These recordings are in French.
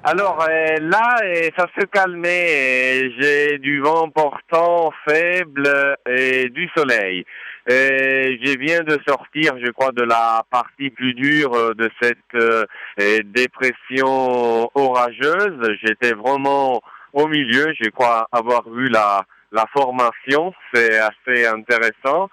Alors là, ça se calmait. J'ai du vent portant faible et du soleil. Je viens de sortir, je crois, de la partie plus dure de cette dépression orageuse. J'étais vraiment au milieu. Je crois avoir vu la formation. C'est assez intéressant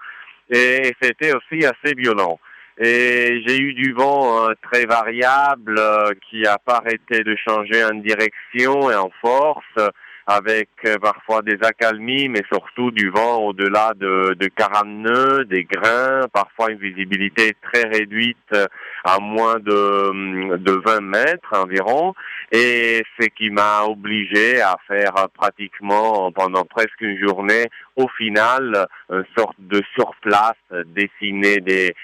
et c'était aussi assez violent. Et j'ai eu du vent très variable qui n'a pas arrêté de changer en direction et en force, avec parfois des accalmies, mais surtout du vent au-delà de 40 nœuds, des grains, parfois une visibilité très réduite à moins de 20 mètres environ, et ce qui m'a obligé à faire pratiquement pendant presque une journée, au final, une sorte de surplace, dessiner des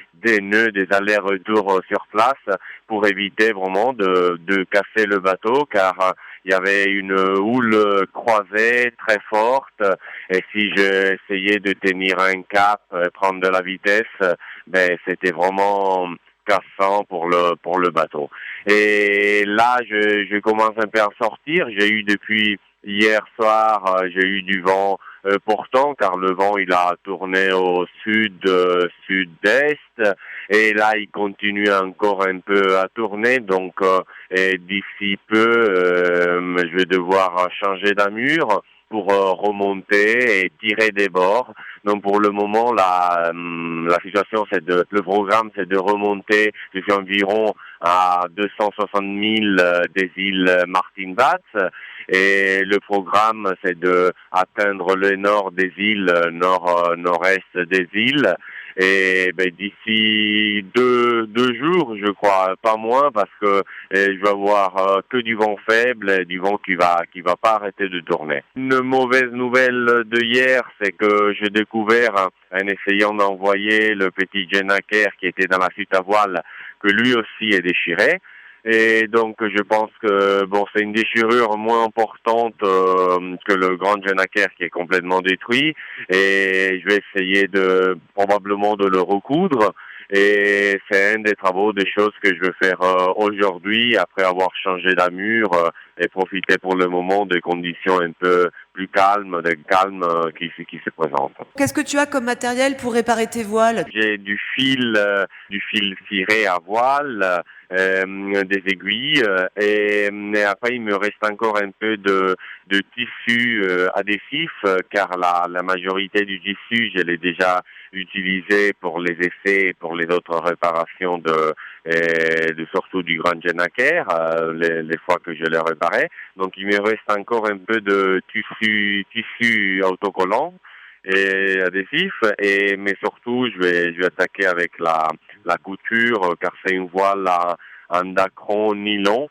nœuds, des allers-retours sur place pour éviter vraiment de casser le bateau, car il y avait une houle croisée très forte et si j'essayais de tenir un cap, prendre de la vitesse, ben c'était vraiment cassant pour le bateau. Et là, je commence un peu à sortir. J'ai eu depuis hier soir, j'ai eu du vent portant, car le vent il a tourné au sud-est et là il continue encore un peu à tourner, donc et d'ici peu je vais devoir changer d'amure pour remonter et tirer des bords. Donc pour le moment la situation le programme c'est de remonter depuis environ à 260 000 des îles Martin Vaz. Et le programme, c'est de atteindre le nord des îles, nord-est des îles. Et ben, d'ici deux jours, je crois, pas moins, parce que je vais avoir que du vent faible, du vent qui va pas arrêter de tourner. Une mauvaise nouvelle de hier, c'est que j'ai découvert, en essayant d'envoyer le petit Jenaker qui était dans la fuite à voile, que lui aussi est déchiré. Et donc je pense que bon c'est une déchirure moins importante que le grand Jenaker qui est complètement détruit et je vais essayer probablement de le recoudre et c'est un des travaux, des choses que je vais faire aujourd'hui après avoir changé d'amure et profiter pour le moment des conditions un peu plus calmes, qui se présentent. Qu'est-ce que tu as comme matériel pour réparer tes voiles? J'ai du fil ciré à voile, des aiguilles et après il me reste encore un peu de tissu adhésif car la majorité du tissu je l'ai déjà utilisé pour les essais et pour les autres réparations de surtout du Grand Jenaker les fois que je l'ai réparé. Donc il me reste encore un peu de tissu autocollant et adhésif mais surtout je vais attaquer avec la couture car c'est une voile en dacron nylon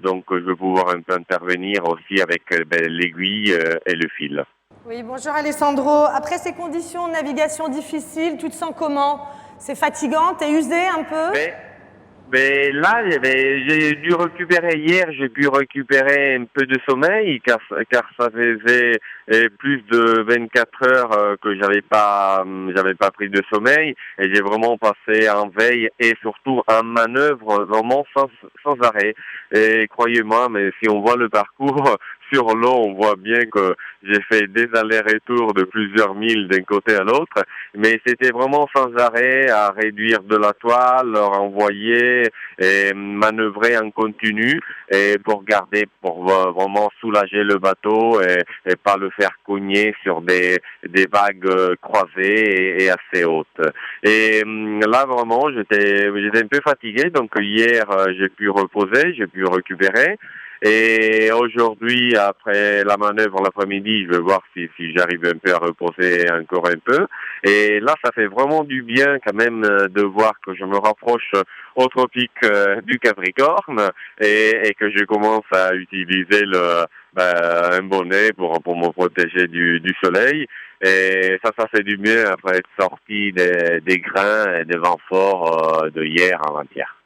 donc je vais pouvoir un peu intervenir aussi avec l'aiguille et le fil. Oui, bonjour Alessandro. Après ces conditions de navigation difficiles, tu te sens comment? C'est fatigant? T'es usé un peu? Mais là, j'ai dû récupérer hier, j'ai pu récupérer un peu de sommeil car ça faisait plus de 24 heures que j'avais pas pris de sommeil et j'ai vraiment passé en veille et surtout en manœuvre vraiment sans arrêt. Et croyez-moi, mais si on voit le parcours sur l'eau, on voit bien que j'ai fait des allers-retours de plusieurs milles d'un côté à l'autre, mais c'était vraiment sans arrêt à réduire de la toile, renvoyer et manœuvrer en continu et pour vraiment soulager le bateau et pas le faire cogner sur des vagues croisées et assez hautes. Et là vraiment j'étais un peu fatigué, donc hier j'ai pu reposer, j'ai pu récupérer. Et aujourd'hui, après la manœuvre l'après-midi, je vais voir si j'arrive un peu à reposer encore un peu. Et là, ça fait vraiment du bien quand même de voir que je me rapproche au tropique du Capricorne et que je commence à utiliser un bonnet pour me protéger du soleil. Et ça fait du bien après être sorti des grains et des vents forts de hier avant-hier.